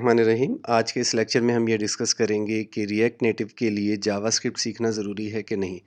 बिस्मिल्लाहिर्रहमानिर्रहीम। आज के इस लेक्चर में हम ये डिस्कस करेंगे कि रिएक्ट नेटिव के लिए जावास्क्रिप्ट सीखना ज़रूरी है कि नहीं।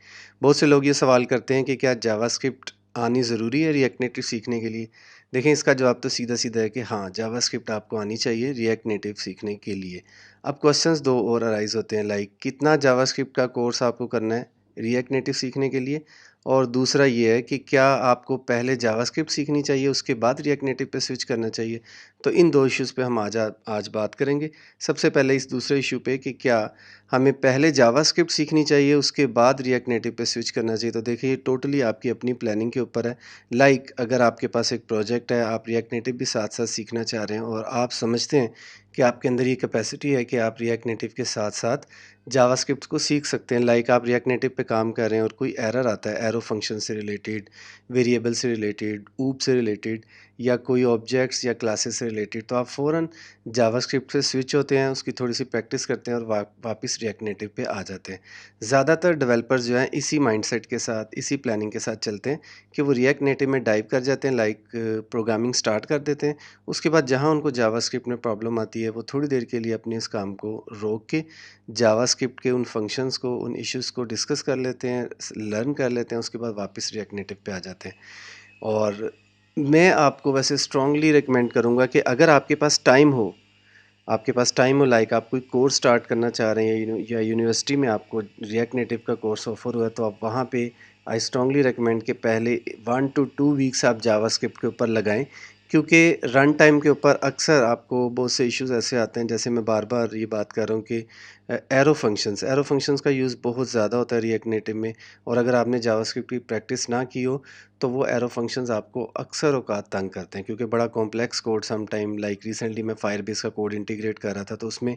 बहुत से लोग ये सवाल करते हैं कि क्या जावास्क्रिप्ट आनी ज़रूरी है रिएक्ट नेटिव सीखने के लिए। देखें, इसका जवाब तो सीधा-सीधा है कि हाँ, जावास्क्रिप्ट आपको आनी चाहिए रिएक्ट नेटिव सीखने के लिए। अब क्वेश्चंस 2 और अराइज़ होते हैं, लाइक कितना जावास्क्रिप्ट का कोर्स आपको करना है रिएक्ट नेटिव सीखने के लिए, और दूसरा ये है कि क्या आपको पहले जावास्क्रिप्ट सीखनी चाहिए उसके बाद रिएक्ट नेटिव पे स्विच करना चाहिए। तो इन 2 इश्यूज़ पे हम आज बात करेंगे। सबसे पहले इस दूसरे इश्यू पे कि क्या हमें पहले जावास्क्रिप्ट सीखनी चाहिए उसके बाद रिएक्ट नेटिव पे स्विच करना चाहिए। तो देखिए, ये टोटली आपकी अपनी प्लानिंग के ऊपर है। लाइक अगर आपके पास एक प्रोजेक्ट है, आप रिएक्ट नेटिव भी साथ-साथ सीखना चाह रहे हैं और आप समझते हैं कि आपके अंदर ये कैपेसिटी है कि आप रिएक्ट नेटिव के साथ-साथ जावास्क्रिप्ट को सीख सकते हैं। लाइक आप रिएक्ट नेटिव पे काम कर रहे हैं और कोई एरर आता है, एरो फंक्शन से रिलेटेड, वेरिएबल से रिलेटेड, ऊप से रिलेटेड या कोई ऑब्जेक्ट्स या क्लासेस से रिलेटेड, तो आप फ़ौरन जावास्क्रिप्ट से स्विच होते हैं, उसकी थोड़ी सी प्रैक्टिस करते हैं और वापस रिएक्ट नेटिव पे आ जाते हैं। ज़्यादातर डेवलपर्स जो हैं इसी माइंडसेट के साथ, इसी प्लानिंग के साथ चलते हैं कि वो रिएक्ट नेटिव में डाइव कर जाते हैं, लाइक प्रोग्रामिंग स्टार्ट कर देते हैं। उसके बाद जहाँ उनको जावास्क्रिप्ट में प्रॉब्लम आती है, वो थोड़ी देर के लिए अपने इस काम को रोक के जावास्क्रिप्ट के उन फंक्शंस को, उन इश्यूज़ को डिस्कस कर लेते हैं, लर्न कर लेते हैं, उसके बाद वापस रिएक्ट नेटिव पे आ जाते हैं। और मैं आपको वैसे स्ट्रांगली रिकमेंड करूँगा कि अगर आपके पास टाइम हो, लाइक आप कोई कोर्स स्टार्ट करना चाह रहे हैं या यूनिवर्सिटी में आपको रिएक्ट नेटिव का कोर्स ऑफर हुआ, तो आप वहाँ पे आई स्ट्रांगली रिकमेंड कि पहले 1 टू 2 वीक्स आप जावास्क्रिप्ट के ऊपर लगाएं, क्योंकि रन टाइम के ऊपर अक्सर आपको बहुत से इश्यूज ऐसे आते हैं। जैसे मैं बार बार ये बात कर रहा हूँ कि एरो फंक्शंस का यूज़ बहुत ज़्यादा होता है रिएक्ट नेटिव में, और अगर आपने जावास्क्रिप्ट की प्रैक्टिस ना की हो तो वो एरो फंक्शंस आपको अक्सर औकात तंग करते हैं, क्योंकि बड़ा complex code some time, like recently मैं फायरबेस का कोड इंटीग्रेट कर रहा था, तो उसमें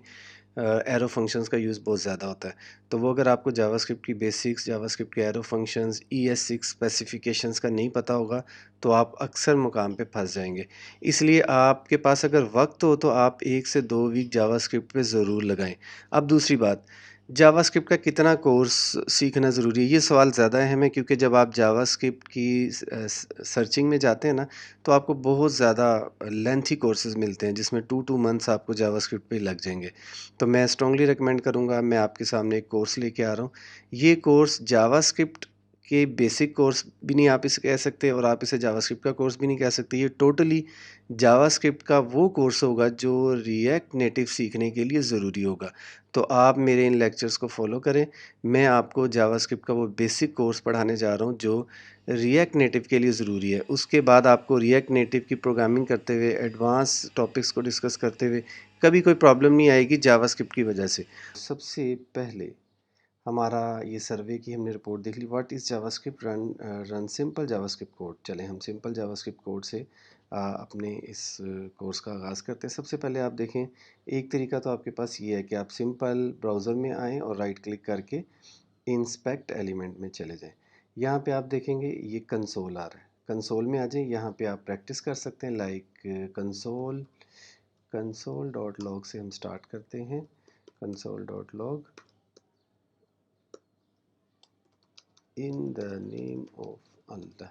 एरो फंक्शंस का यूज़ बहुत ज़्यादा होता है। तो वो अगर आपको जावास्क्रिप्ट की बेसिक्स, जावास्क्रिप्ट के एरो फंक्शंस, ES6 स्पेसिफिकेशंस का नहीं पता होगा, तो आप अक्सर मुकाम पे फंस जाएंगे। इसलिए आपके पास अगर वक्त हो तो आप 1 से 2 वीक जावास्क्रिप्ट पे ज़रूर लगाएं। अब दूसरी बात, जावास्क्रिप्ट का कितना कोर्स सीखना ज़रूरी है, ये सवाल ज़्यादा अहम है, क्योंकि जब आप जावास्क्रिप्ट की सर्चिंग में जाते हैं ना, तो आपको बहुत ज़्यादा लेंथी कोर्सेज मिलते हैं जिसमें 2 मंथ्स आपको जावास्क्रिप्ट पे लग जाएंगे। तो मैं स्ट्रांगली रिकमेंड करूँगा, मैं आपके सामने एक कोर्स लेके आ रहा हूँ। ये कोर्स जावास्क्रिप्ट के बेसिक कोर्स भी नहीं आप इसे कह सकते, और आप इसे जावास्क्रिप्ट का कोर्स भी नहीं कह सकते। ये टोटली जावास्क्रिप्ट का वो कोर्स होगा जो रिएक्ट नेटिव सीखने के लिए ज़रूरी होगा। तो आप मेरे इन लेक्चर्स को फॉलो करें। मैं आपको जावास्क्रिप्ट का वो बेसिक कोर्स पढ़ाने जा रहा हूँ जो रिएक्ट नेटिव के लिए ज़रूरी है। उसके बाद आपको रिएक्ट नेटिव की प्रोग्रामिंग करते हुए, एडवांस टॉपिक्स को डिस्कस करते हुए कभी कोई प्रॉब्लम नहीं आएगी जावास्क्रिप्ट की वजह से। सबसे पहले हमारा ये सर्वे की हमने रिपोर्ट देख ली, what is JavaScript, run simple JavaScript code. चलें हम सिंपल जावास्क्रिप्ट कोड से अपने इस कोर्स का आगाज़ करते हैं। सबसे पहले आप देखें, एक तरीका तो आपके पास ये है कि आप सिंपल ब्राउज़र में आएँ और राइट क्लिक करके इंस्पेक्ट एलिमेंट में चले जाएँ। यहाँ पे आप देखेंगे ये कंसोल आ रहा है, कंसोल में आ जाएँ। यहाँ पे आप प्रैक्टिस कर सकते हैं, लाइक कंसोल डॉट लॉग से हम स्टार्ट करते हैं। Console dot log in the name of Allah,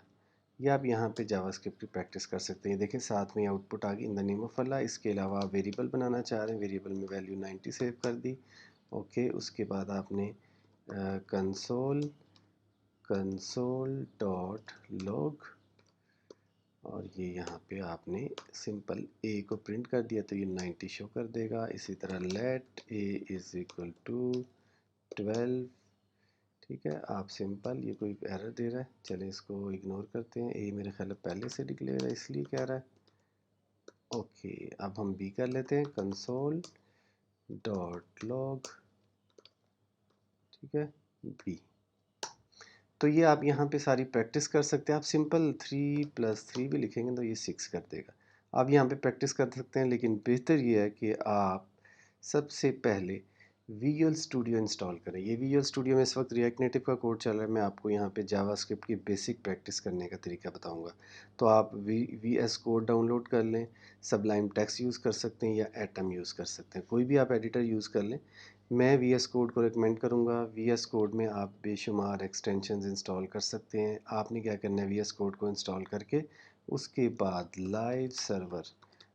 या आप यहाँ पे जावास्क्रिप्ट की प्रैक्टिस कर सकते हैं। देखिए साथ में आउटपुट आ गई, इन द नेम ऑफ अल्लाह। इसके अलावा आप वेरिएबल बनाना चाह रहे हैं, वेरिएबल में वैल्यू 90 सेव कर दी। ओके, उसके बाद आपने कंसोल कंसोल डॉट लॉग, और ये यहाँ पे आपने सिंपल ए को प्रिंट कर दिया तो ये 90 शो कर देगा। इसी तरह let a is equal to 12। ठीक है, आप सिंपल, ये कोई एरर दे रहा है, चले इसको इग्नोर करते हैं। ए मेरे ख्याल पहले से डिक्लेयर है इसलिए कह रहा है। ओके, अब हम बी कर लेते हैं, कंसोल डॉट लॉग, ठीक है, बी। तो ये आप यहाँ पे सारी प्रैक्टिस कर सकते हैं। आप सिंपल 3+3 भी लिखेंगे तो ये 6 कर देगा। आप यहाँ पे प्रैक्टिस कर सकते हैं, लेकिन बेहतर ये है कि आप सबसे पहले विजुअल स्टूडियो इंस्टॉल करें। ये विजुअल स्टूडियो में इस वक्त रिएक्ट नेटिव का कोड चल रहा है। मैं आपको यहाँ पे जावास्क्रिप्ट की बेसिक प्रैक्टिस करने का तरीका बताऊँगा। तो आप VS कोड डाउनलोड कर लें, सबलाइम टेक्स्ट यूज़ कर सकते हैं या एटम यूज़ कर सकते हैं, कोई भी आप एडिटर यूज़ कर लें। मैं VS कोड को रिकमेंड करूँगा। VS कोड में आप बेशुमार एक्सटेंशंस इंस्टॉल कर सकते हैं। आपने क्या करना है, VS कोड को इंस्टॉल करके उसके बाद लाइव सर्वर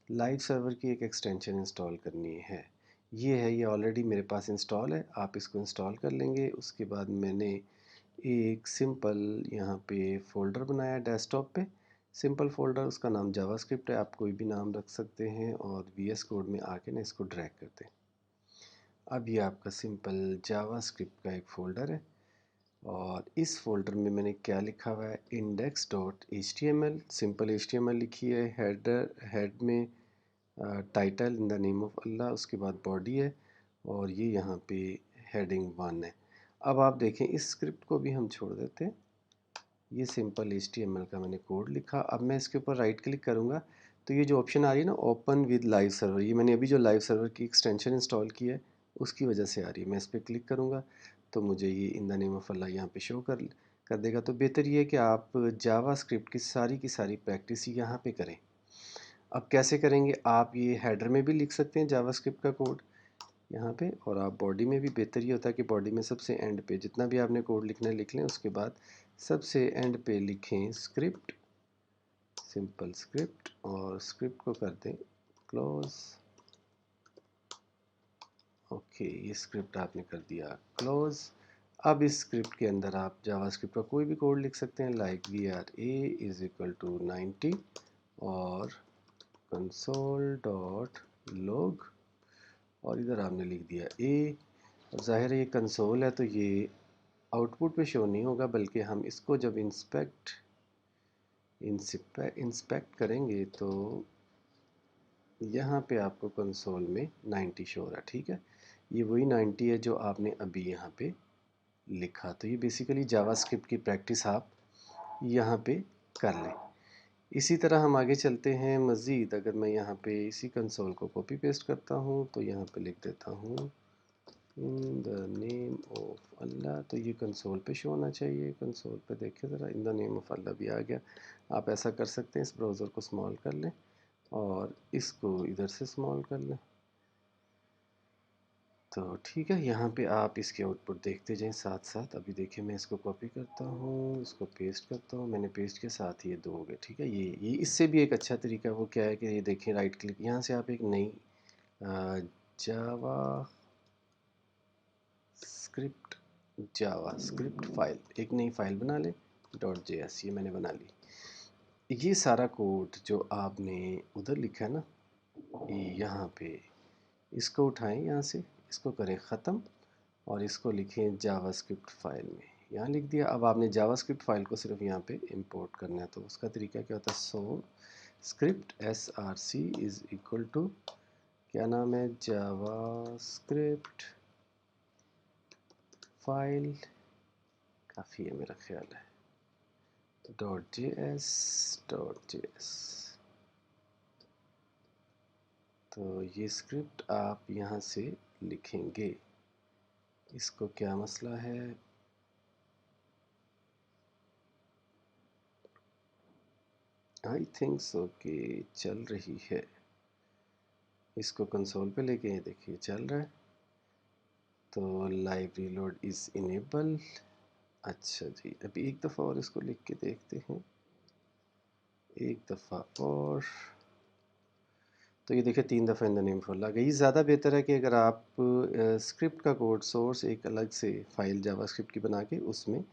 लाइव सर्वर की एक एक्सटेंशन इंस्टॉल करनी है। ये है, ये ऑलरेडी मेरे पास इंस्टॉल है, आप इसको इंस्टॉल कर लेंगे। उसके बाद मैंने एक सिंपल यहाँ पे फ़ोल्डर बनाया डेस्कटॉप पे। सिंपल फ़ोल्डर, उसका नाम जावास्क्रिप्ट है, आप कोई भी नाम रख सकते हैं और वीएस कोड में आके ना इसको ड्रैग करते हैं। अब ये आपका सिंपल जावास्क्रिप्ट का एक फ़ोल्डर है और इस फ़ोल्डर में मैंने क्या लिखा हुआ है, index.html, सिंपल HTML लिखी है। हेड में title in the name of Allah, उसके बाद बॉडी है और ये यहाँ पे हेडिंग 1 है। अब आप देखें इस स्क्रिप्ट को भी हम छोड़ देते हैं। ये सिंपल HTML का मैंने कोड लिखा। अब मैं इसके ऊपर राइट क्लिक करूँगा तो ये जो ऑप्शन आ रही है ना, ओपन विद लाइव सर्वर, ये मैंने अभी जो लाइव सर्वर की एक्सटेंशन इंस्टॉल की है उसकी वजह से आ रही है। मैं इस पर क्लिक करूँगा तो मुझे ये इन द नेम ऑफ अल्लाह यहाँ पे शो कर देगा। तो बेहतर ये है कि आप जावास्क्रिप्ट की सारी प्रैक्टिस यहाँ पे करें। अब कैसे करेंगे, आप ये हेडर में भी लिख सकते हैं जावास्क्रिप्ट का कोड यहाँ पे, और आप बॉडी में भी, बेहतर ये होता है कि बॉडी में सबसे एंड पे जितना भी आपने कोड लिखना है लिख लें। उसके बाद सबसे एंड पे लिखें स्क्रिप्ट, सिंपल स्क्रिप्ट, और स्क्रिप्ट को कर दें क्लोज। ओके, ये स्क्रिप्ट आपने कर दिया क्लोज। अब इस स्क्रिप्ट के अंदर आप जावास्क्रिप्ट का कोई भी कोड लिख सकते हैं, लाइक var a = 90 और console.log, और इधर आपने लिख दिया ए। ज़ाहिर है ये कंसोल है तो ये आउटपुट पे शो नहीं होगा, बल्कि हम इसको जब इंस्पेक्ट करेंगे तो यहाँ पे आपको कंसोल में 90 शो हो रहा है। ठीक है, ये वही 90 है जो आपने अभी यहाँ पे लिखा। तो ये बेसिकली जावास्क्रिप्ट की प्रैक्टिस आप यहाँ पे कर लें। इसी तरह हम आगे चलते हैं मज़ीद। अगर मैं यहाँ पे इसी कंसोल को कॉपी पेस्ट करता हूँ तो यहाँ पे लिख देता हूँ इन द नेम ऑफ अल्लाह, तो ये कंसोल पे शो होना चाहिए। कंसोल पे देखिए ज़रा, इन द नेम ऑफ अल्लाह भी आ गया। आप ऐसा कर सकते हैं, इस ब्राउज़र को स्मॉल कर लें और इसको इधर से स्मॉल कर लें। तो ठीक है, यहाँ पे आप इसके आउटपुट देखते जाएं साथ साथ। अभी देखिए मैं इसको कॉपी करता हूँ, इसको पेस्ट करता हूँ। मैंने पेस्ट के साथ ये 2 हो गए। ठीक है, ये इससे भी एक अच्छा तरीका वो क्या है कि ये देखें, राइट क्लिक, यहाँ से आप एक नई जावा स्क्रिप्ट फाइल, एक नई फाइल बना लें .js, ये मैंने बना ली। ये सारा कोड जो आपने उधर लिखा है ना, ये यहाँ पे इसको उठाएं, यहाँ से इसको करें ख़त्म और इसको लिखें जावास्क्रिप्ट फाइल में। यहाँ लिख दिया। अब आपने जावास्क्रिप्ट फाइल को सिर्फ यहाँ पे इंपोर्ट करना है। तो उसका तरीका क्या होता है, सो स्क्रिप्ट src = क्या नाम है, जावास्क्रिप्ट फाइल, काफ़ी है मेरा ख्याल है, .js। तो ये स्क्रिप्ट आप यहाँ से लिखेंगे। इसको क्या मसला है, आई थिंक सो कि चल रही है। इसको कंसोल पे लेके ये देखिए चल रहा है। तो लाइव रीलोड इज़ इनेबल। अच्छा जी, अभी एक दफ़ा और इसको लिख के देखते हैं, एक दफ़ा और। तो ये देखिए 3 दफ़ा इन द नेम फॉर लग गई। ज़्यादा बेहतर है कि अगर आप स्क्रिप्ट का कोड सोर्स एक अलग से फ़ाइल जावास्क्रिप्ट की बना के उसमें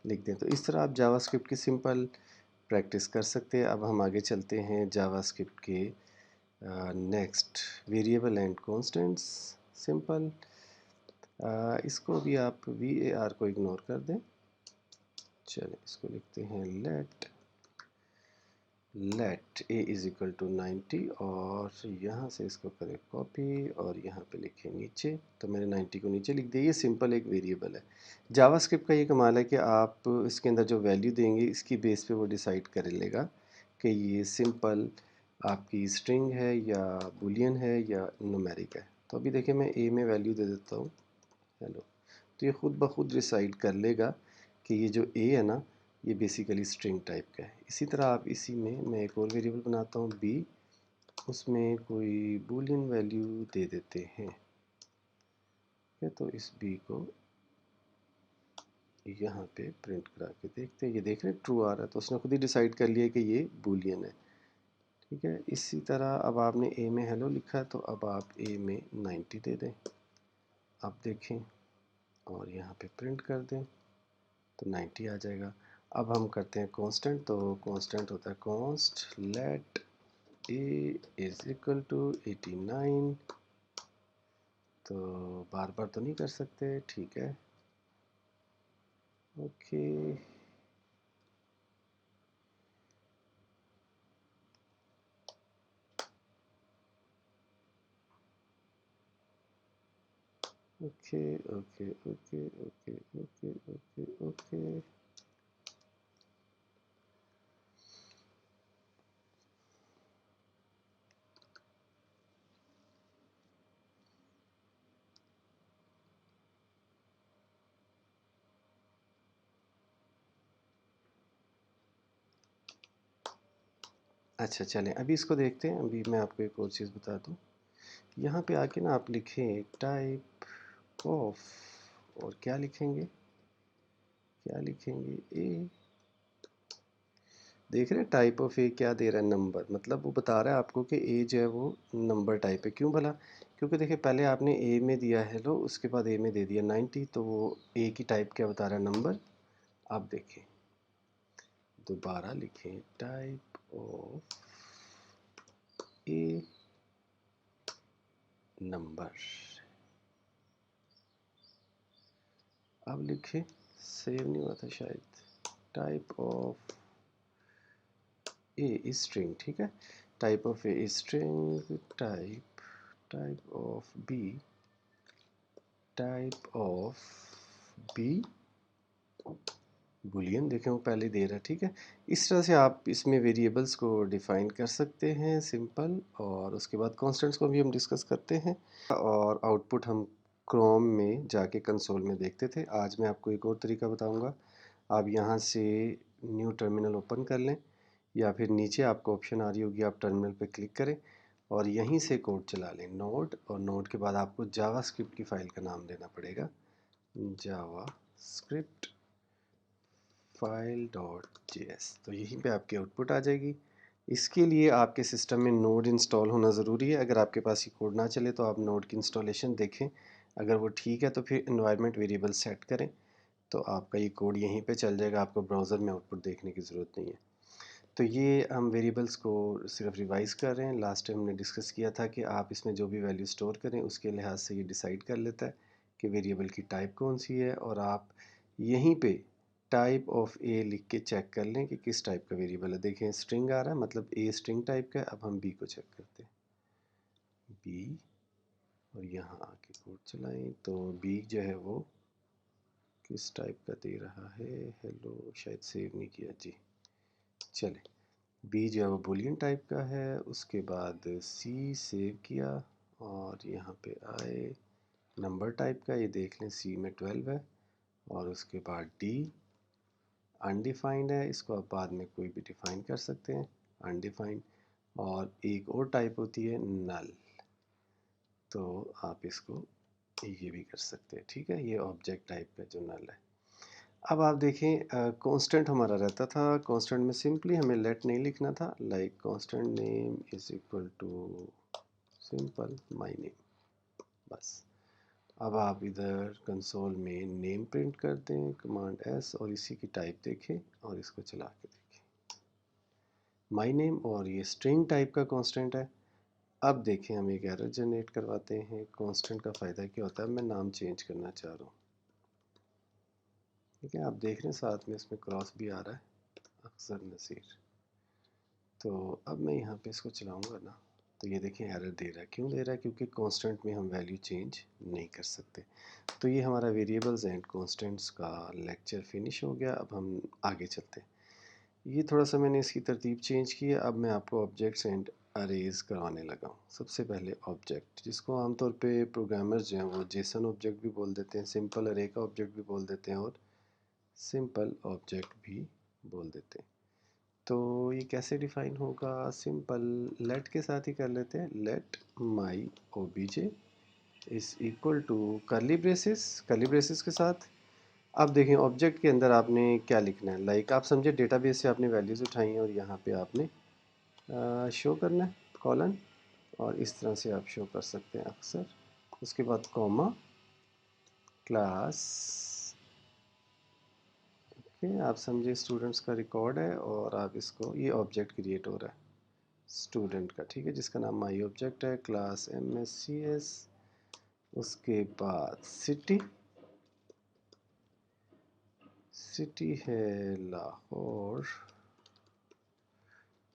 लिख दें। तो इस तरह आप जावास्क्रिप्ट की सिंपल प्रैक्टिस कर सकते हैं। अब हम आगे चलते हैं जावास्क्रिप्ट के next, variable and constants. Simple, इसको भी आप var को इग्नोर कर दें। चलें, इसको लिखते हैं लेट a = 90 और यहाँ से इसको करें कॉपी और यहाँ पे लिखें नीचे। तो मैंने 90 को नीचे लिख दिया। ये सिंपल एक वेरिएबल है। जावास्क्रिप्ट का ये कमाल है कि आप इसके अंदर जो वैल्यू देंगे इसकी बेस पे वो डिसाइड कर लेगा कि ये सिंपल आपकी स्ट्रिंग है या बुलियन है या न्यूमेरिक है। तो अभी देखिए मैं a में वैल्यू दे देता हूँ हेलो, तो ये खुद ब खुद डिसाइड कर लेगा कि ये जो a है ना, ये बेसिकली स्ट्रिंग टाइप का है। इसी तरह आप इसी में मैं एक और वेरिएबल बनाता हूँ b, उसमें कोई बूलियन वैल्यू दे देते हैं। ठीक है, तो इस b को यहाँ पे प्रिंट करा के देखते हैं। ये देख रहे हैं ट्रू आ रहा है, तो उसने खुद ही डिसाइड कर लिया कि ये बूलियन है। ठीक है। इसी तरह अब आपने ए में हेलो लिखा है तो अब आप ए में 90 दे दें। अब देखें और यहाँ पे प्रिंट कर दें तो 90 आ जाएगा। अब हम करते हैं कांस्टेंट, तो कांस्टेंट होता है const let a is equal to 89। तो बार बार तो नहीं कर सकते, ठीक है, okay. Okay okay okay okay okay okay okay. अच्छा चलें, अभी इसको देखते हैं। अभी मैं आपको एक और चीज़ बता दूं, यहाँ पे आके ना आप लिखें टाइप ऑफ, और क्या लिखेंगे, क्या लिखेंगे, ए। देख रहे हैं टाइप ऑफ ए क्या दे रहा है, नंबर, मतलब वो बता रहा है आपको कि ए जो है वो नंबर टाइप है। क्यों भला? क्योंकि देखिए पहले आपने ए में दिया हेलो, उसके बाद ए में दे दिया 90, तो वो ए की टाइप क्या बता रहा है, नंबर। आप देखें, दोबारा लिखें टाइप ऑफ ए नंबर। अब लिखें, सेव नहीं हुआ था शायद, टाइप ऑफ ए स्ट्रिंग, ठीक है, type of a string, type of b, type of b boolean. देखें वो पहले दे रहा है, ठीक है। इस तरह से आप इसमें वेरिएबल्स को डिफ़ाइन कर सकते हैं, सिंपल। और उसके बाद कॉन्स्टेंट्स को भी हम डिस्कस करते हैं, और आउटपुट हम क्रोम में जाके कंसोल में देखते थे। आज मैं आपको एक और तरीका बताऊंगा। आप यहाँ से न्यू टर्मिनल ओपन कर लें, या फिर नीचे आपको ऑप्शन आ रही होगी, आप टर्मिनल पे क्लिक करें और यहीं से कोड चला लें, नोड, और नोड के बाद आपको जावा स्क्रिप्ट की फ़ाइल का नाम देना पड़ेगा, जावा स्क्रिप्ट फाइल डॉट जेएस। तो यहीं पे आपकी आउटपुट आ जाएगी। इसके लिए आपके सिस्टम में नोड इंस्टॉल होना ज़रूरी है। अगर आपके पास ये कोड ना चले तो आप नोड की इंस्टॉलेशन देखें, अगर वो ठीक है तो फिर इन्वायरमेंट वेरिएबल सेट करें, तो आपका ये कोड यहीं पे चल जाएगा, आपको ब्राउज़र में आउटपुट देखने की ज़रूरत नहीं है। तो ये हम वेरिएबल्स को सिर्फ रिवाइज़ कर रहे हैं। लास्ट टाइम हमने डिस्कस किया था कि आप इसमें जो भी वैल्यू स्टोर करें उसके लिहाज से ये डिसाइड कर लेता है कि वेरिएबल की टाइप कौन सी है, और आप यहीं पे टाइप ऑफ ए लिख के चेक कर लें कि किस टाइप का वेरिएबल है। देखें स्ट्रिंग आ रहा है, मतलब ए स्ट्रिंग टाइप का है। अब हम बी को चेक करते हैं, बी, और यहाँ आके कोड चलाएं तो बी जो है वो किस टाइप का दे रहा है, हेलो, शायद सेव नहीं किया जी, चले। बी जो है वो बूलियन टाइप का है। उसके बाद सी सेव किया और यहाँ पे आए, नंबर टाइप का, ये देख लें सी में 12 है। और उसके बाद डी अनडिफाइंड है, इसको आप बाद में कोई भी डिफाइन कर सकते हैं, अनडिफाइंड। और एक और टाइप होती है नल, तो आप इसको ये भी कर सकते हैं, ठीक है। ये ऑब्जेक्ट टाइप है जो नल है। अब आप देखें कांस्टेंट हमारा रहता था, कांस्टेंट में सिंपली हमें लेट नहीं लिखना था, like constant name is equal to simple my name, बस। अब आप इधर कंसोल में नेम प्रिंट कर दें, कमांड एस, और इसी की टाइप देखें और इसको चला के देखें, माय नेम, और ये स्ट्रिंग टाइप का कांस्टेंट है। अब देखें हम एक एरर जनरेट करवाते हैं। कांस्टेंट का फ़ायदा क्या होता है, मैं नाम चेंज करना चाह रहा हूँ, ठीक है। आप देख रहे हैं साथ में इसमें क्रॉस भी आ रहा है, अफजल नसीर। तो अब मैं यहाँ पे इसको चलाऊँगा ना, तो ये देखें एरर दे रहा है। क्यों दे रहा है? क्योंकि कांस्टेंट में हम वैल्यू चेंज नहीं कर सकते। तो ये हमारा वेरिएबल्स एंड कांस्टेंट्स का लेक्चर फिनिश हो गया। अब हम आगे चलते हैं। ये थोड़ा सा मैंने इसकी तरतीब चेंज की है। अब मैं आपको ऑब्जेक्ट्स एंड अरेज करवाने लगा हूँ। सबसे पहले ऑब्जेक्ट, जिसको आमतौर पे प्रोग्रामर्स जो हैं वो जेसन ऑब्जेक्ट भी बोल देते हैं, सिंपल अरे का ऑब्जेक्ट भी बोल देते हैं, और सिंपल ऑब्जेक्ट भी बोल देते हैं। तो ये कैसे डिफाइन होगा? सिंपल लेट के साथ ही कर लेते हैं, let my OBJ is equal to curly braces के साथ। अब देखें ऑब्जेक्ट के अंदर आपने क्या लिखना है, लाइक आप समझे डेटाबेस से आपने वैल्यूज़ उठाई हैं और यहाँ पे आपने शो करना है कॉलन, और इस तरह से आप शो कर सकते हैं अक्सर। उसके बाद कॉमा क्लास, ओके, आप समझे स्टूडेंट्स का रिकॉर्ड है और आप इसको, ये ऑब्जेक्ट क्रिएट हो रहा है स्टूडेंट का, ठीक है, जिसका नाम माई ऑब्जेक्ट है, क्लास MSCS। उसके बाद सिटी, सिटी है लाहौर,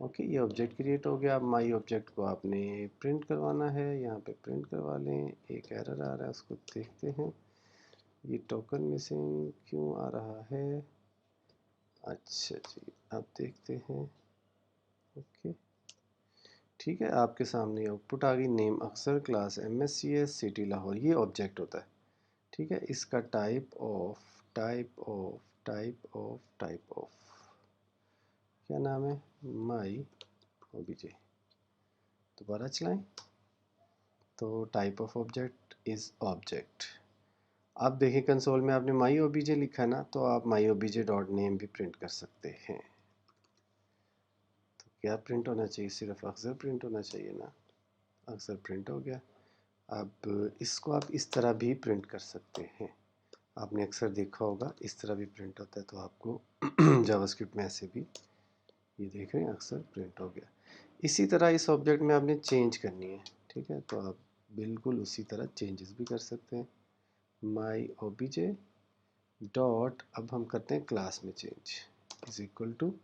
ओके, ये ऑब्जेक्ट क्रिएट हो गया। अब माई ऑब्जेक्ट को आपने प्रिंट करवाना है, यहाँ पे प्रिंट करवा लें। एक एरर आ रहा है, उसको देखते हैं। ये टोकन मिसिंग क्यों आ रहा है? अच्छा जी, अब देखते हैं। ओके, ठीक है, आपके सामने आउटपुट आ गई। नेम अक्सर, क्लास MSCS, सिटी लाहौर, ये ऑब्जेक्ट होता है, ठीक है। इसका type of, type of, type of, type of, क्या नाम है? माई OBJ। दोबारा चलाएं तो type of object is object. आप देखिए कंसोल में आपने माई OBJ लिखा है ना, तो आप माई OBJ डॉट नेम भी प्रिंट कर सकते हैं। तो क्या प्रिंट होना चाहिए? सिर्फ अक्सर प्रिंट होना चाहिए ना, अक्सर प्रिंट हो गया। अब इसको आप इस तरह भी प्रिंट कर सकते हैं। आपने अक्सर देखा होगा इस तरह भी प्रिंट होता है, तो आपको जावास्क्रिप्ट में ऐसे भी, ये देख रहे हैं, अक्सर प्रिंट हो गया। इसी तरह इस ऑब्जेक्ट में आपने चेंज करनी है, ठीक है, तो आप बिल्कुल उसी तरह चेंजेस भी कर सकते हैं। माई OBJ डॉट, अब हम करते हैं क्लास में change, is equal to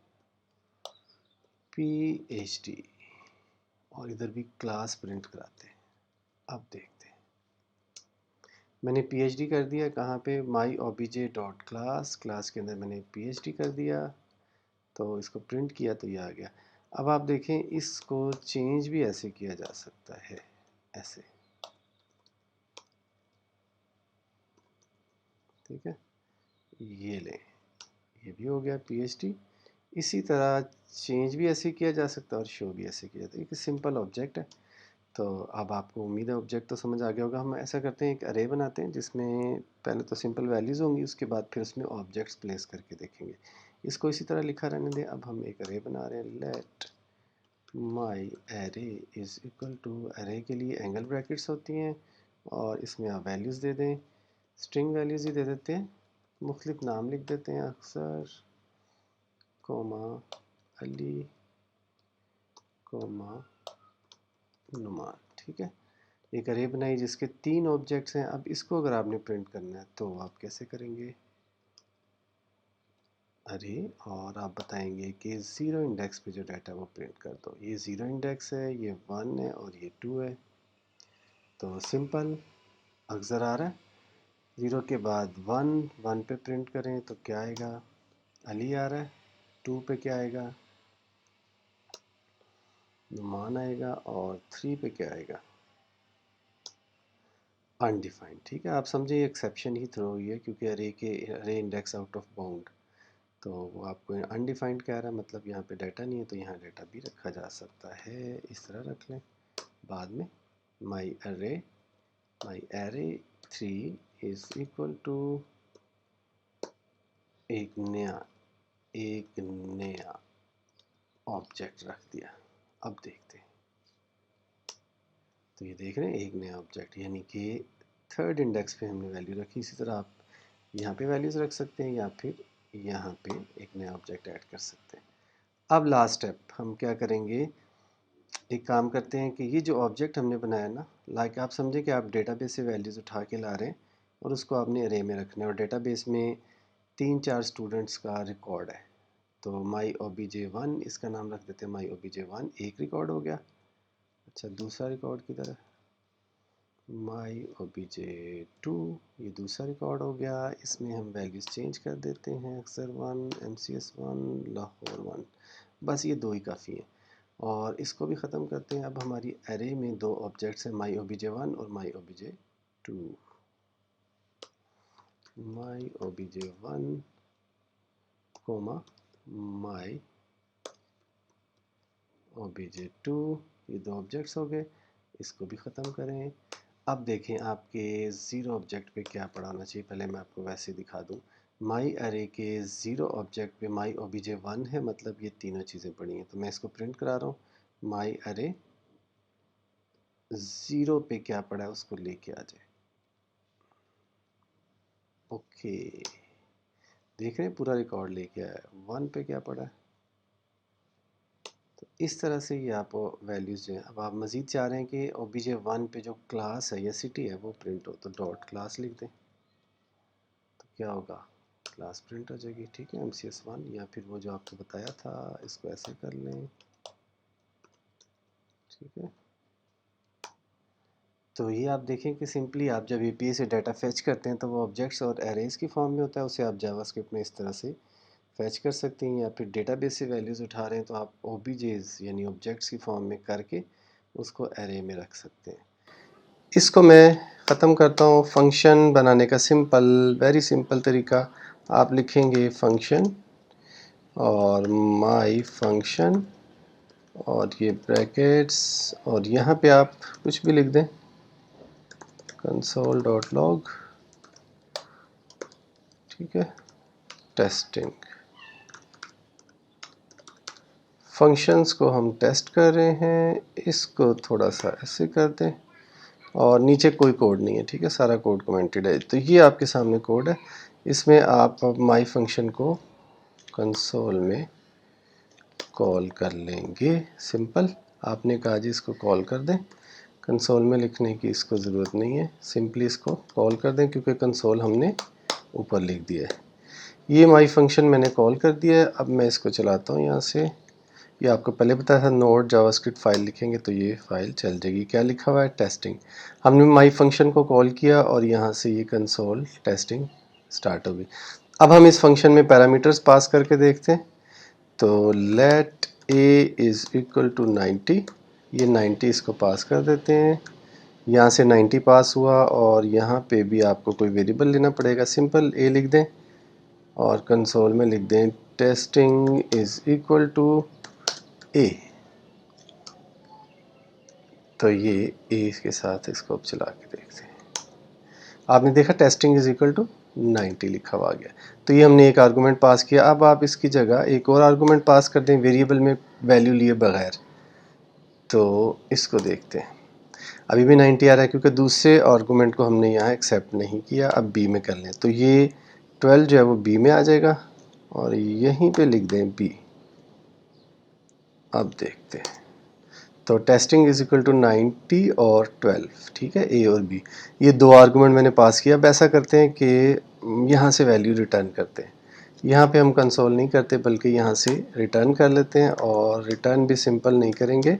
PhD, और इधर भी क्लास प्रिंट कराते हैं। अब देखते हैं, मैंने PhD कर दिया कहाँ पे? माई OBJ डॉट क्लास, क्लास के अंदर मैंने PhD कर दिया, तो इसको प्रिंट किया तो ये आ गया। अब आप देखें, इसको चेंज भी ऐसे किया जा सकता है, ऐसे, ठीक है, ये लें, ये भी हो गया PhD। इसी तरह चेंज भी ऐसे किया जा सकता है और शो भी ऐसे किया जाता है। एक सिंपल ऑब्जेक्ट है। तो अब आपको उम्मीद है ऑब्जेक्ट तो समझ आ गया होगा। हम ऐसा करते हैं, एक अरे बनाते हैं जिसमें पहले तो सिंपल वैल्यूज़ होंगी, उसके बाद फिर उसमें ऑब्जेक्ट्स प्लेस करके देखेंगे। इसको इसी तरह लिखा रहने दें। अब हम एक अरे बना रहे हैं, let my array is equal to, array के लिए एंगल ब्रैकेट्स होती हैं और इसमें आप वैल्यूज़ दे दें, स्ट्रिंग वैल्यूज़ ही दे देते हैं, मुख्तलिफ नाम लिख देते हैं, अक्सर, कोमा, अली, कोमा, नुमान, ठीक है। एक अरे बनाई जिसके 3 ऑब्जेक्ट्स हैं। अब इसको अगर आपने प्रिंट करना है तो आप कैसे करेंगे? अरे, और आप बताएंगे कि ज़ीरो इंडेक्स पे जो डाटा वो प्रिंट कर दो। ये ज़ीरो इंडेक्स है, ये 1 है और ये 2 है, तो सिंपल अक्सर आ रहा है। 0 के बाद 1, 1 पे प्रिंट करें तो क्या आएगा? अली आ रहा है। 2 पे क्या आएगा? नुमान आएगा। और 3 पे क्या आएगा? अनडिफाइंड, ठीक है। आप समझे ये एक्सेप्शन ही थ्रो हुई है, क्योंकि अरे इंडेक्स आउट ऑफ बाउंड, तो वो आपको अनडिफाइंड कह रहा है, मतलब यहाँ पे डाटा नहीं है, तो यहाँ डाटा भी रखा जा सकता है, इस तरह रख लें। बाद में my array 3 is equal to एक नया ऑब्जेक्ट रख दिया। अब देखते हैं, तो ये देख रहे हैं एक नया ऑब्जेक्ट, यानी कि थर्ड इंडेक्स पे हमने वैल्यू रखी। इसी तरह आप यहाँ पे वैल्यूज़ रख सकते हैं या फिर यहाँ पे एक नया ऑब्जेक्ट ऐड कर सकते हैं। अब लास्ट स्टेप हम क्या करेंगे, एक काम करते हैं कि ये जो ऑब्जेक्ट हमने बनाया ना, लाइक आप समझे कि आप डेटाबेस से वैल्यूज़ उठा के ला रहे हैं और उसको आपने अरे में रखना है, और डेटाबेस में 3-4 स्टूडेंट्स का रिकॉर्ड है। तो माई OBJ1, इसका नाम रख देते हैं माई OBJ1, एक रिकॉर्ड हो गया। अच्छा, दूसरा रिकॉर्ड किधर है? माई OBJ2, ये दूसरा रिकॉर्ड हो गया। इसमें हम वैल्यूज़ चेंज कर देते हैं, अक्सर 1, MCS1, लाहौर 1, बस ये 2 ही काफ़ी हैं। और इसको भी ख़त्म करते हैं। अब हमारी एरे में 2 ऑब्जेक्ट्स हैं, माई OBJ1 और माई OBJ2। माई OBJ1 कोमा माई OBJ2, ये 2 ऑब्जेक्ट्स हो गए। इसको भी ख़त्म करें। अब देखें आपके ज़ीरो ऑब्जेक्ट पे क्या पड़ा होना चाहिए। पहले मैं आपको वैसे दिखा दूं। माई अरे के ज़ीरो ऑब्जेक्ट पे माई OBJ1 है, मतलब ये तीनों चीज़ें पड़ी हैं। तो मैं इसको प्रिंट करा रहा हूँ, माई अरे 0 पे क्या पड़ा है उसको लेके आ जाए। ओके, देख रहे हैं पूरा रिकॉर्ड लेके आया। 1 पे क्या पड़ा है, तो इस तरह से ये आप वैल्यूज़ जो है, अब आप मज़ीद चाह रहे हैं कि obj1 पे जो क्लास है या सिटी है वो प्रिंट हो, तो डॉट क्लास लिख दें, तो क्या होगा, क्लास प्रिंट हो जाएगी। ठीक है, MCS1, या फिर वो जो आपको बताया था इसको ऐसे कर लें। ठीक है, तो ये आप देखें कि सिंपली आप जब API से डाटा फेच करते हैं तो वो ऑब्जेक्ट्स और एरेज की फॉर्म में होता है, उसे आप जावास्क्रिप्ट में इस तरह से फैच कर सकते हैं, या फिर डेटाबेस से वैल्यूज़ उठा रहे हैं तो आप OBJs यानी ऑब्जेक्ट्स की फॉर्म में करके उसको एरे में रख सकते हैं। इसको मैं ख़त्म करता हूँ। फंक्शन बनाने का सिंपल, वेरी सिंपल तरीका, आप लिखेंगे फंक्शन और माई फंक्शन और ये ब्रैकेट्स और यहाँ पे आप कुछ भी लिख दें, console.log। ठीक है, टेस्टिंग, फंक्शंस को हम टेस्ट कर रहे हैं, इसको थोड़ा सा ऐसे कर दें और नीचे कोई कोड नहीं है। ठीक है, सारा कोड कमेंटेड है। तो ये आपके सामने कोड है, इसमें आप माई फंक्शन को कंसोल में कॉल कर लेंगे। सिंपल, आपने कहा जी इसको कॉल कर दें, कंसोल में लिखने की इसको ज़रूरत नहीं है, सिंपली इसको कॉल कर दें क्योंकि कंसोल हमने ऊपर लिख दिया है। ये माई फंक्शन मैंने कॉल कर दिया है। अब मैं इसको चलाता हूँ यहाँ से। ये आपको पहले बताया था, नोड जावास्क्रिप्ट फाइल लिखेंगे तो ये फाइल चल जाएगी। क्या लिखा हुआ है, टेस्टिंग। हमने माई फंक्शन को कॉल किया और यहाँ से ये कंसोल टेस्टिंग स्टार्ट होगी। अब हम इस फंक्शन में पैरामीटर्स पास करके देखते हैं। तो let a is equal to 90, ये 90 इसको पास कर देते हैं। यहाँ से 90 पास हुआ और यहाँ पे भी आपको कोई वेरिएबल लेना पड़ेगा। सिंपल ए लिख दें और कंसोल में लिख दें टेस्टिंग इज़ इक्वल टू ए। तो ये ए के साथ इसको अब चला के देखते हैं। आपने देखा टेस्टिंग इज इक्वल टू 90 लिखा हुआ आ गया। तो ये हमने एक आर्गूमेंट पास किया। अब आप इसकी जगह एक और आर्गूमेंट पास कर दें वेरिएबल में वैल्यू लिए बगैर। तो इसको देखते हैं, अभी भी 90 आ रहा है क्योंकि दूसरे आर्गूमेंट को हमने यहाँ एक्सेप्ट नहीं किया। अब बी में कर लें तो ये 12 जो है वो बी में आ जाएगा और यहीं पे लिख दें बी। अब देखते हैं, तो टेस्टिंग इज इक्वल टू 90 और 12। ठीक है, ए और बी, ये दो आर्गूमेंट मैंने पास किया। अब ऐसा करते हैं कि यहाँ से वैल्यू रिटर्न करते हैं। यहाँ पे हम कंसोल नहीं करते बल्कि यहाँ से रिटर्न कर लेते हैं, और रिटर्न भी सिंपल नहीं करेंगे,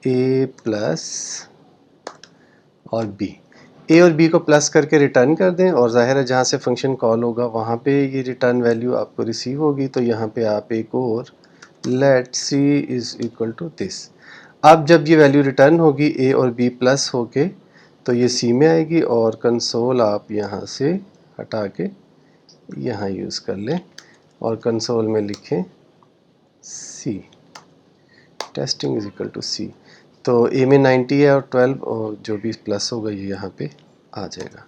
ए प्लस और बी। ए और बी को प्लस करके रिटर्न कर दें और ज़ाहिर है जहाँ से फंक्शन कॉल होगा वहाँ पे ये रिटर्न वैल्यू आपको रिसीव होगी। तो यहाँ पे आप एक और let c is equal to this. अब जब ये वैल्यू रिटर्न होगी ए और बी प्लस होके, तो ये सी में आएगी और कंसोल आप यहाँ से हटा के यहाँ यूज़ कर लें और कंसोल में लिखें सी, टेस्टिंग इज इक्वल टू सी। तो ए में 90 है और 12 और जो भी प्लस होगा ये यहाँ पे आ जाएगा।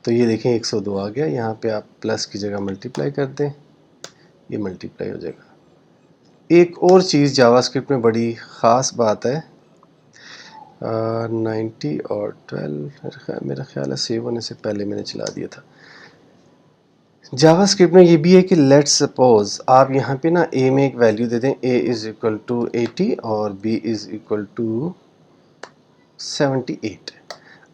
तो ये देखें 102 आ गया। यहाँ पे आप प्लस की जगह मल्टीप्लाई कर दें, ये मल्टीप्लाई हो जाएगा। एक और चीज़ जावास्क्रिप्ट में बड़ी ख़ास बात है, 90 और 12 मेरा ख्याल है सेव होने से पहले मैंने चला दिया था। जावास्क्रिप्ट में ये भी है कि लेट्स सपोज आप यहाँ पे ना ए में एक वैल्यू दे दें, ए इज़ इक्वल टू 80 और बी इज़ इक्वल टू 78।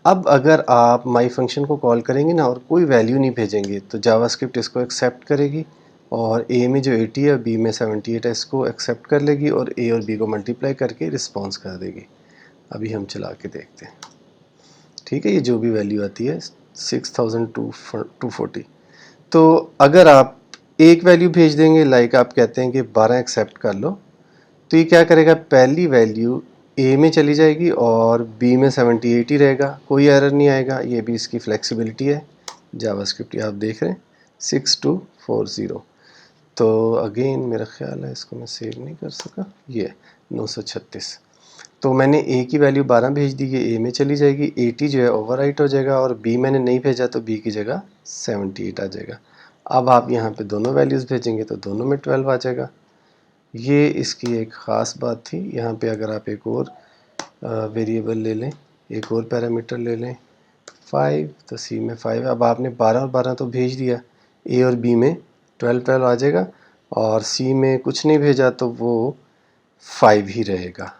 अब अगर आप माई फंक्शन को कॉल करेंगे ना और कोई वैल्यू नहीं भेजेंगे तो जावास्क्रिप्ट इसको एक्सेप्ट करेगी और ए में जो 80 है बी में 78 है इसको एक्सेप्ट कर लेगी और ए और बी को मल्टीप्लाई करके रिस्पॉन्स कर देगी। अभी हम चला के देखते हैं। ठीक है, ये जो भी वैल्यू आती है 6240। तो अगर आप एक वैल्यू भेज देंगे, लाइक आप कहते हैं कि 12 एक्सेप्ट कर लो, तो ये क्या करेगा, पहली वैल्यू ए में चली जाएगी और बी में 78 ही रहेगा, कोई एरर नहीं आएगा। ये भी इसकी फ्लेक्सिबिलिटी है जावास्क्रिप्ट, ये आप देख रहे हैं 6240। तो अगेन मेरा ख्याल है इसको मैं सेव नहीं कर सका, ये 936। तो मैंने ए की वैल्यू 12 भेज दी, ये ए में चली जाएगी, 80 जो है ओवरराइट हो जाएगा और बी मैंने नहीं भेजा तो बी की जगह 78 आ जाएगा। अब आप यहाँ पे दोनों वैल्यूज़ भेजेंगे तो दोनों में 12 आ जाएगा। ये इसकी एक ख़ास बात थी। यहाँ पे अगर आप एक और वेरिएबल ले लें, एक और पैरामीटर ले लें 5, तो सी में 5। अब आपने 12 और 12 तो भेज दिया, ए और बी में 12 आ जाएगा, और सी में कुछ नहीं भेजा तो वो 5 ही रहेगा।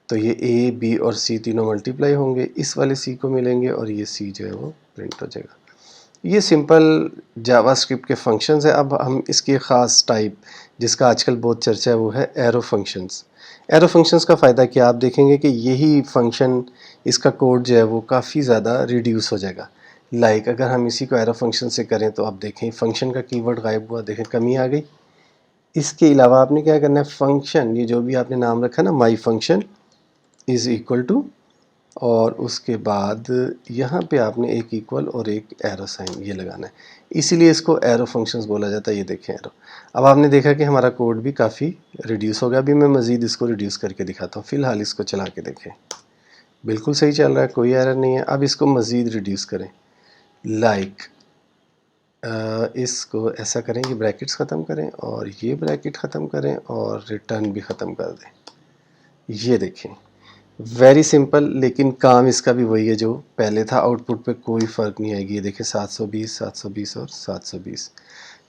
तो ये ए बी और सी तीनों मल्टीप्लाई होंगे, इस वाले सी को मिलेंगे, और ये सी जो है वो प्रिंट हो जाएगा। ये सिंपल जावास्क्रिप्ट के फंक्शंस है। अब हम इसकी ख़ास टाइप जिसका आजकल बहुत चर्चा है वो है एरो फंक्शंस। एरो फंक्शंस का फ़ायदा क्या, आप देखेंगे कि यही फंक्शन, इसका कोड जो है वो काफ़ी ज़्यादा रिड्यूस हो जाएगा। अगर हम इसी को एरो फंक्शन से करें तो आप देखें फंक्शन का कीवर्ड गायब हुआ, देखें कमी आ गई। इसके अलावा आपने क्या करना है, फंक्शन, ये जो भी आपने नाम रखा ना my function is equal to, और उसके बाद यहाँ पे आपने एक इक्वल और एक एरो साइन ये लगाना है, इसीलिए इसको एरो फंक्शंस बोला जाता है। ये देखें एरो। अब आपने देखा कि हमारा कोड भी काफ़ी रिड्यूस हो गया। अभी मैं मज़ीद इसको रिड्यूस करके दिखाता हूँ। फ़िलहाल इसको चला के देखें, बिल्कुल सही चल रहा है, कोई एरर नहीं है। अब इसको मज़ीद रिड्यूस करें, इसको ऐसा करें कि ब्रैकेट्स ख़त्म करें और ये ब्रैकेट ख़त्म करें और रिटर्न भी ख़त्म कर दें। ये देखें, वेरी सिंपल, लेकिन काम इसका भी वही है जो पहले था। आउटपुट पे कोई फ़र्क नहीं आएगी। ये देखिए 720 720 और 720।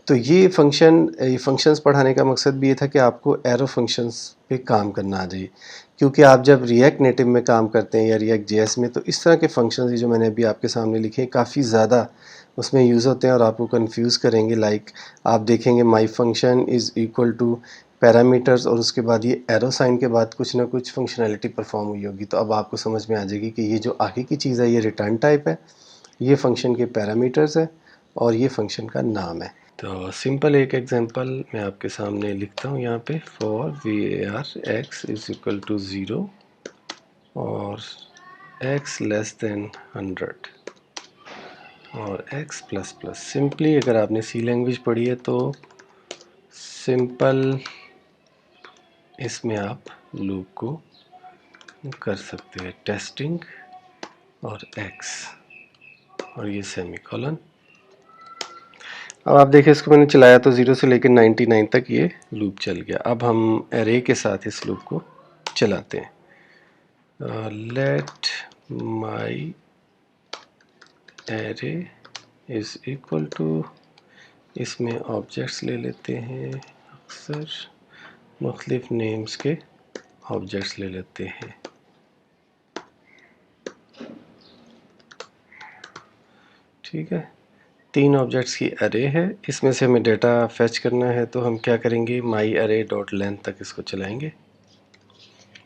तो ये फंक्शंस पढ़ाने का मकसद भी ये था कि आपको एरो फंक्शंस पे काम करना आ जाए, क्योंकि आप जब रिएक्ट नेटिव में काम करते हैं या रिएक्ट जेएस में, तो इस तरह के फंक्शंस जो मैंने अभी आपके सामने लिखे हैं काफ़ी ज़्यादा उसमें यूज़ होते हैं और आपको कंफ्यूज करेंगे। आप देखेंगे माई function is equal two parameters, और उसके बाद ये एरो साइन के बाद कुछ ना कुछ फंक्शनैलिटी परफॉर्म हुई होगी। तो अब आपको समझ में आ जाएगी कि ये जो आगे की चीज़ है ये रिटर्न टाइप है, ये फंक्शन के पैरामीटर्स है, और ये फंक्शन का नाम है। तो सिंपल एक एग्जांपल मैं आपके सामने लिखता हूँ यहाँ पे, for var x is equal to 0 और x लेस देन 100 और x प्लस प्लस। सिंपली अगर आपने सी लैंग्वेज पढ़ी है तो सिंपल इसमें आप लूप को कर सकते हैं, टेस्टिंग और x और ये सेमीकोलन। अब आप देखिए इसको मैंने चलाया तो 0 से लेकर 99 तक ये लूप चल गया। अब हम एरे के साथ इस लूप को चलाते हैं। Let my array is equal to, इसमें ऑब्जेक्ट्स ले लेते हैं, अक्सर मुख्तलिफ नेम्स के ऑब्जेक्ट्स ले लेते हैं। ठीक है, 3 ऑब्जेक्ट्स की अरे है, इसमें से हमें डेटा फेच करना है। तो हम क्या करेंगे, माई अरे डॉट लेंथ तक इसको चलाएंगे,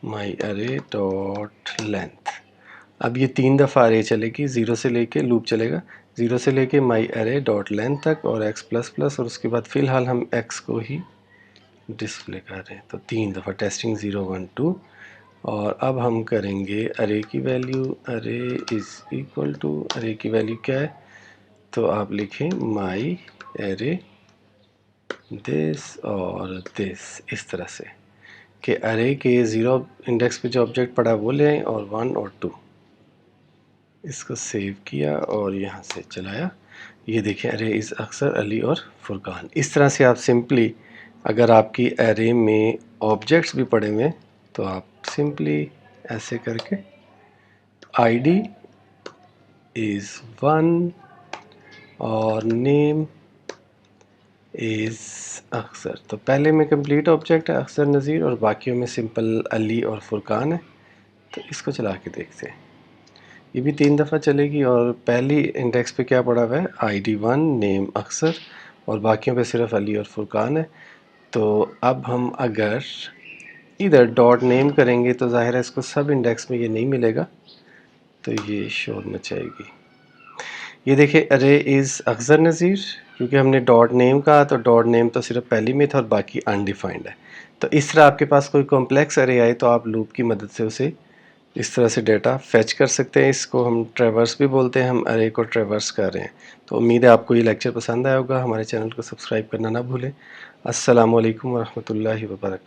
माई अरे डॉट लेंथ। अब ये 3 दफ़ा अरे चलेगी, 0 से लेके लूप चलेगा 0 से लेके माई अरे डॉट लेंथ तक और x प्लस प्लस, और उसके बाद फ़िलहाल हम x को ही डिस्प्ले कर रहे हैं। तो 3 दफ़ा टेस्टिंग 0 1 2। और अब हम करेंगे अरे की वैल्यू, अरे इज़ इक्वल टू, अरे की वैल्यू क्या है, तो आप लिखें माई अरे दिस और दिस, इस तरह से कि अरे के 0 इंडेक्स पे जो ऑब्जेक्ट पड़ा वो ले आए और 1 और 2। इसको सेव किया और यहाँ से चलाया। ये देखें अरे इज़ अक्सर, अली और फुरकान। इस तरह से आप सिंपली, अगर आपकी अरे में ऑब्जेक्ट्स भी पड़े हुए तो आप सिंपली ऐसे करके आईडी इज़ 1 और नेम इज़ अक्सर, तो पहले में कंप्लीट ऑब्जेक्ट है अक्सर नज़ीर और बाकियों में सिंपल अली और फुरकान है। तो इसको चला के देखते हैं, ये भी 3 दफ़ा चलेगी और पहली इंडेक्स पे क्या पड़ा हुआ है, ID1 नेम अक्सर, और बाकियों पे सिर्फ अली और फुरकान है। तो अब हम अगर इधर डॉट नेम करेंगे तो ज़ाहिर है इसको सब इंडेक्स में ये नहीं मिलेगा, तो ये शोर मचाएगी। ये देखिए अरे इज़ अक्सर नज़ीर, क्योंकि हमने डॉट नेम कहा तो डॉट नेम तो सिर्फ पहली में था और बाकी अनडिफाइंड है। तो इस तरह आपके पास कोई कॉम्प्लेक्स अरे आए तो आप लूप की मदद से उसे इस तरह से डेटा फेच कर सकते हैं। इसको हम ट्रैवर्स भी बोलते हैं, हम अरे को ट्रैवर्स कर रहे हैं। तो उम्मीद है आपको ये लेक्चर पसंद आया होगा। हमारे चैनल को सब्सक्राइब करना ना भूलें। अस्सलामु अलैकुम वरहमतुल्लाहि वबरकातुहू।